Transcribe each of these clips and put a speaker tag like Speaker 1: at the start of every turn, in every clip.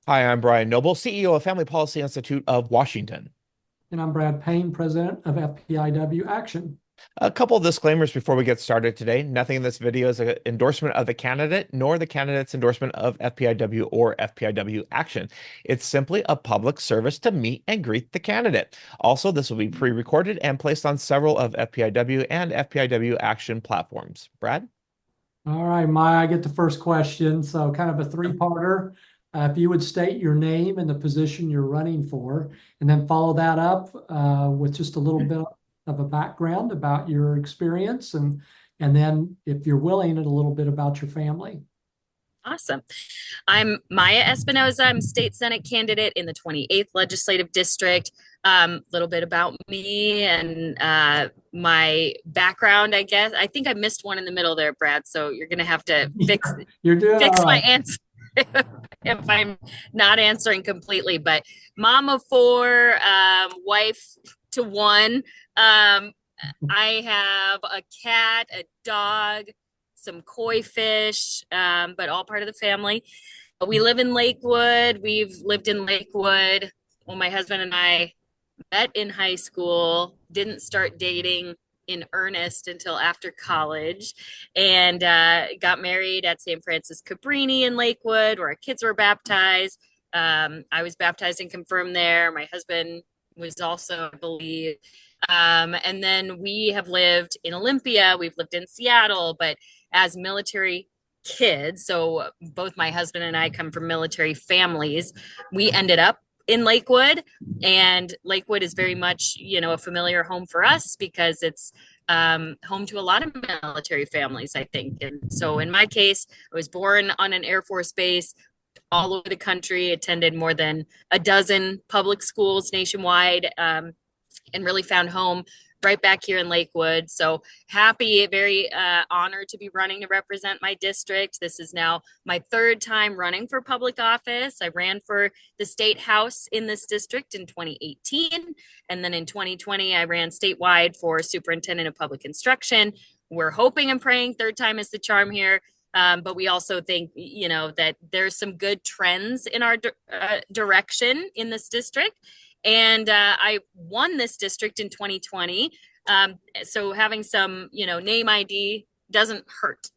Speaker 1: Hi, I'm Brian Noble, CEO of Family Policy Institute of Washington.
Speaker 2: And I'm Brad Payne, president of FPIW Action.
Speaker 1: A couple of disclaimers before we get started today. Nothing in this video is an endorsement of the candidate, nor the candidate's endorsement of FPIW or FPIW Action. It's simply a public service to meet and greet the candidate. Also, this will be pre-recorded and placed on several of FPIW and FPIW Action platforms. Brad?
Speaker 2: All right, Maya, I get the first question. So, kind of a three-parter. If you would state your name and the position you're running for, and then follow that up with just a little bit of a background about your experience, and then, if you're willing, a little bit about your family.
Speaker 3: Awesome. I'm Maia Espinoza. I'm state senate candidate in the 28th legislative district. A little bit about me and my background, I guess. I think I missed one in the middle there, Brad. So you're going to have to
Speaker 2: You're doing all
Speaker 3: fix my
Speaker 2: right.
Speaker 3: answer if I'm not answering completely. But mom of four, wife to one. I have a cat, a dog, some koi fish, but all part of the family. We live in Lakewood. We've lived in Lakewood. Well, my husband and I met in high school, didn't start dating in earnest until after college, and got married at St. Francis Cabrini in Lakewood, where our kids were baptized. I was baptized and confirmed there. My husband was also, I believe. And then we have lived in Olympia, we've lived in Seattle, but as military kids, so both my husband and I come from military families, we ended up in Lakewood, and Lakewood is very much, a familiar home for us because it's home to a lot of military families, I think. And so in my case, I was born on an Air Force base all over the country, attended more than a dozen public schools nationwide, and really found home right back here in Lakewood. So happy, very honored to be running to represent my district. This is now my third time running for public office. I ran for the state house in this district in 2018. And then in 2020, I ran statewide for superintendent of public instruction. We're hoping and praying third time is the charm here. But we also think, that there's some good trends in our direction in this district. And I won this district in 2020. So having some, name ID doesn't hurt.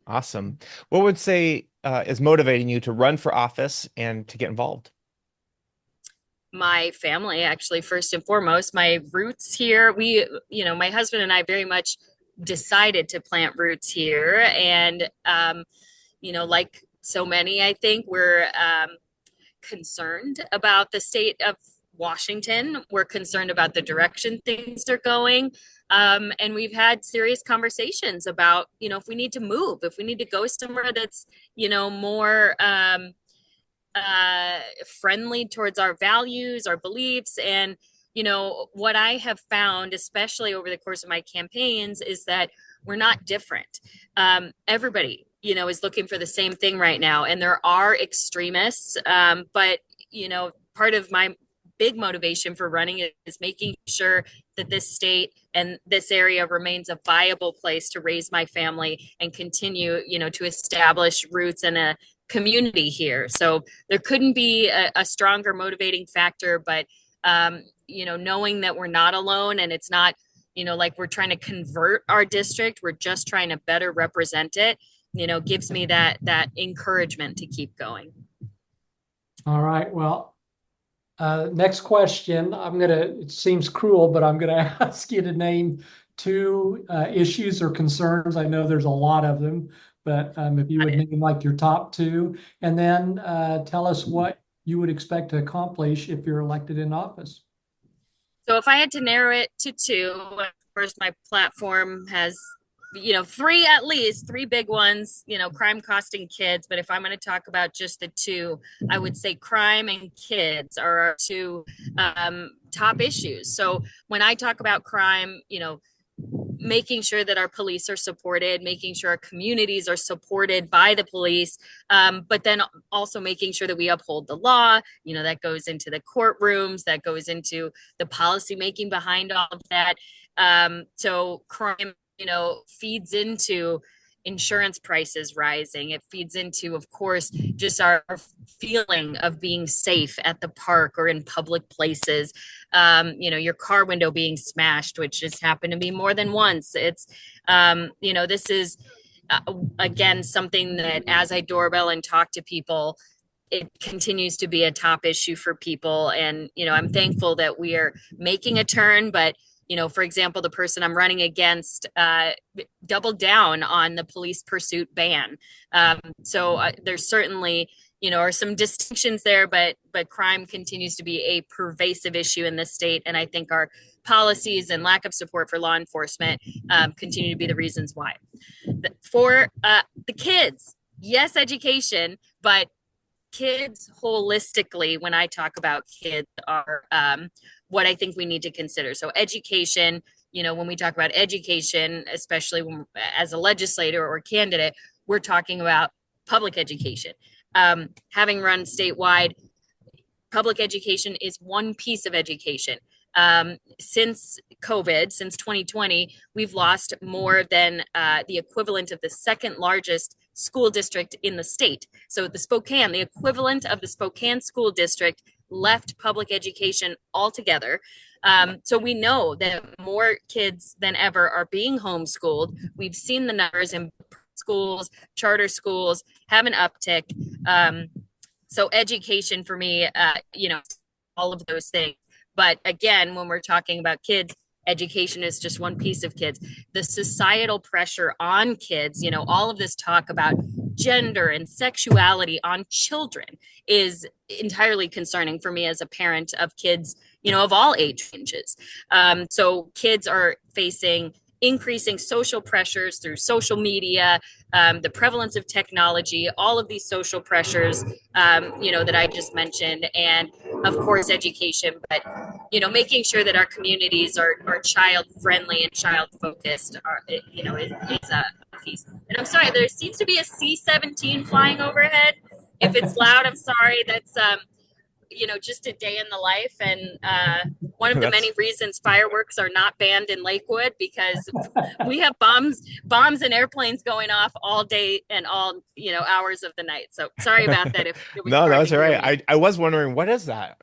Speaker 1: Awesome. What would say is motivating you to run for office and to get involved?
Speaker 3: My family, actually, first and foremost, my roots here. My husband and I very much decided to plant roots here. And, like so many, I think we're concerned about the state of Washington. We're concerned about the direction things are going. And we've had serious conversations about, if we need to move, if we need to go somewhere that's, more friendly towards our values, our beliefs. And, what I have found, especially over the course of my campaigns, is that we're not different. Everybody, is looking for the same thing right now. And there are extremists. But, part of my big motivation for running is making sure that this state and this area remains a viable place to raise my family and continue, to establish roots and a community here. So there couldn't be a stronger motivating factor, but, knowing that we're not alone and it's not, like we're trying to convert our district, we're just trying to better represent it, gives me that encouragement to keep going.
Speaker 2: All right. Well, next question. It seems cruel, but I'm gonna ask you to name two issues or concerns. I know there's a lot of them, but if you would name like your top two, and then tell us what you would expect to accomplish if you're elected in office.
Speaker 3: So if I had to narrow it to two, of course, my platform has, three, at least three big ones, crime costing kids. But if I'm going to talk about just the two, I would say crime and kids are our two top issues. So when I talk about crime, making sure that our police are supported, making sure our communities are supported by the police, but then also making sure that we uphold the law. That goes into the courtrooms, that goes into the policy making behind all of that. So crime, feeds into insurance prices rising. It feeds into, of course, just our feeling of being safe at the park or in public places. Your car window being smashed, which has happened to me more than once. It's, this is, again, something that as I doorbell and talk to people, it continues to be a top issue for people. And, I'm thankful that we are making a turn, but for example, the person I'm running against doubled down on the police pursuit ban. So there's certainly, are some distinctions there, but crime continues to be a pervasive issue in this state. And I think our policies and lack of support for law enforcement continue to be the reasons why. For the kids, yes, education, but kids holistically, when I talk about kids, are what I think we need to consider. So education, when we talk about education, especially as a legislator or candidate, we're talking about public education. Having run statewide, public education is one piece of education. Since COVID, since 2020, we've lost more than the equivalent of the second largest school district in the state. So the equivalent of the Spokane school district left public education altogether. So we know that more kids than ever are being homeschooled. We've seen the numbers in schools, charter schools have an uptick. So education for me, all of those things. But again, when we're talking about kids, education is just one piece of kids. The societal pressure on kids, all of this talk about gender and sexuality on children is entirely concerning for me as a parent of kids, of all age ranges. So kids are facing increasing social pressures through social media, the prevalence of technology, all of these social pressures, that I just mentioned, and of course, education, but, making sure that our communities are child friendly and child focused, is a piece. And I'm sorry, there seems to be a C-17 flying overhead. If it's loud, I'm sorry. That's, just a day in the life. And one of the many reasons fireworks are not banned in Lakewood, because we have bombs and airplanes going off all day and all, hours of the night. So sorry about that. If it was
Speaker 1: No,
Speaker 3: hard
Speaker 1: that's
Speaker 3: to
Speaker 1: all
Speaker 3: hear
Speaker 1: right.
Speaker 3: me.
Speaker 1: I was wondering, what is that?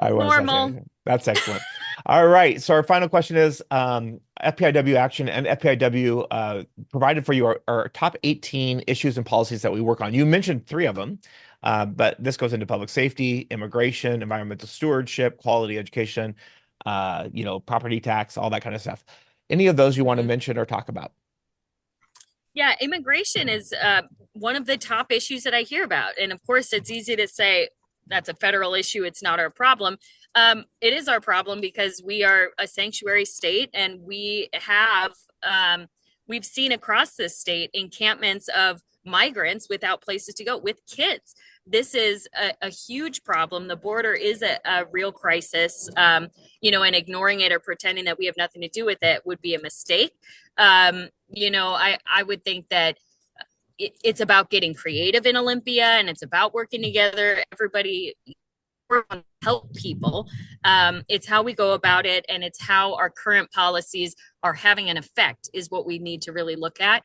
Speaker 3: Normal.
Speaker 1: That's excellent. All right. So our final question is, FPIW action and FPIW provided for you our top 18 issues and policies that we work on. You mentioned 3 of them. But this goes into public safety, immigration, environmental stewardship, quality education, property tax, all that kind of stuff. Any of those you want to mention or talk about?
Speaker 3: Yeah, immigration is one of the top issues that I hear about. And of course, it's easy to say that's a federal issue. It's not our problem. It is our problem because we are a sanctuary state, and we have, we've seen across this state encampments of migrants without places to go with kids. This is a huge problem. The border is a real crisis, and ignoring it or pretending that we have nothing to do with it would be a mistake. I would think that it's about getting creative in Olympia, and it's about working together. Everybody help people. It's how we go about it, and it's how our current policies are having an effect is what we need to really look at.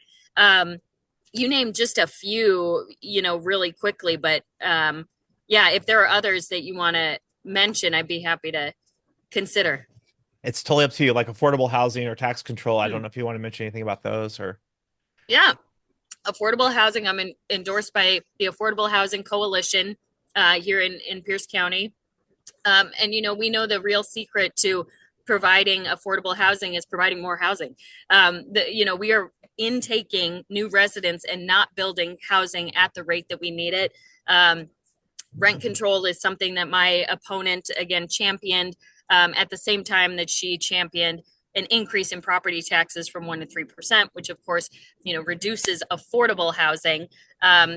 Speaker 3: You named just a few, really quickly, but if there are others that you want to mention, I'd be happy to consider.
Speaker 1: It's totally up to you, like affordable housing or tax control. I don't know if you want to mention anything about those or.
Speaker 3: Yeah. Affordable housing. I'm endorsed by the Affordable Housing Coalition here in Pierce County. And, we know the real secret to providing affordable housing is providing more housing. We are intaking new residents and not building housing at the rate that we need it. Rent control is something that my opponent, again, championed at the same time that she championed an increase in property taxes from 1% to 3%, which of course, reduces affordable housing.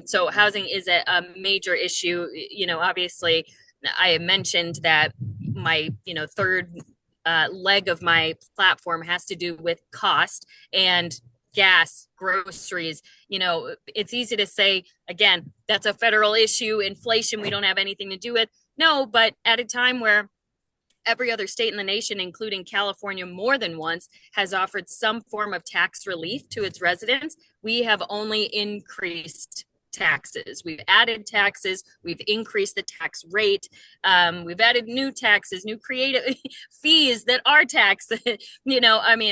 Speaker 3: So housing is a major issue. Obviously, I mentioned that my, third leg of my platform has to do with cost and gas, groceries. It's easy to say, again, that's a federal issue. Inflation, we don't have anything to do with. No, but at a time where every other state in the nation, including California, more than once, has offered some form of tax relief to its residents. We have only increased taxes. We've added taxes. We've increased the tax rate. We've added new taxes, new creative fees that are taxed, I mean,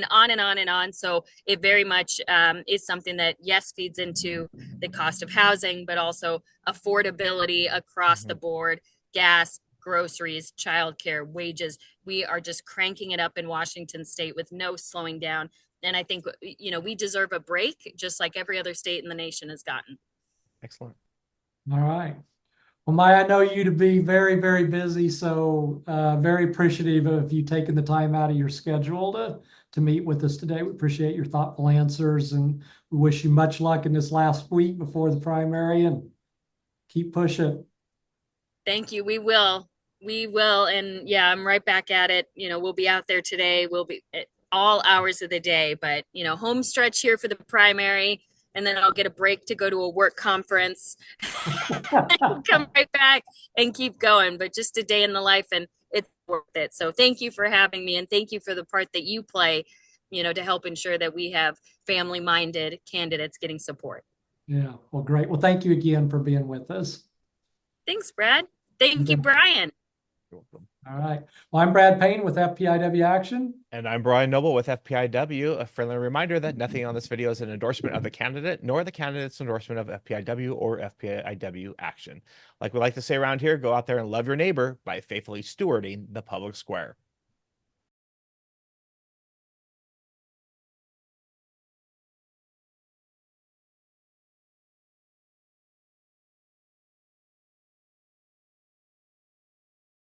Speaker 3: on and on and on. So it very much is something that, yes, feeds into the cost of housing, but also affordability across the board, gas, groceries, childcare, wages. We are just cranking it up in Washington state with no slowing down. And I think, we deserve a break, just like every other state in the nation has gotten.
Speaker 1: Excellent.
Speaker 2: All right. Well, Maya, I know you to be very, very busy, so very appreciative of you taking the time out of your schedule to meet with us today. We appreciate your thoughtful answers, and we wish you much luck in this last week before the primary, and keep pushing.
Speaker 3: Thank you. We will. And yeah, I'm right back at it. We'll be out there today. We'll be at all hours of the day, but home stretch here for the primary. And then I'll get a break to go to a work conference, come right back and keep going. But just a day in the life, and it's worth it. So thank you for having me, and thank you for the part that you play, to help ensure that we have family-minded candidates getting support.
Speaker 2: Yeah, well, great. Well, thank you again for being with us.
Speaker 3: Thanks, Brad. Thank you, Brian.
Speaker 1: You're welcome.
Speaker 2: All right. Well, I'm Brad Payne with FPIW Action.
Speaker 1: And I'm Brian Noble with FPIW. A friendly reminder that nothing on this video is an endorsement of the candidate, nor the candidate's endorsement of FPIW or FPIW Action. Like we like to say around here, go out there and love your neighbor by faithfully stewarding the public square.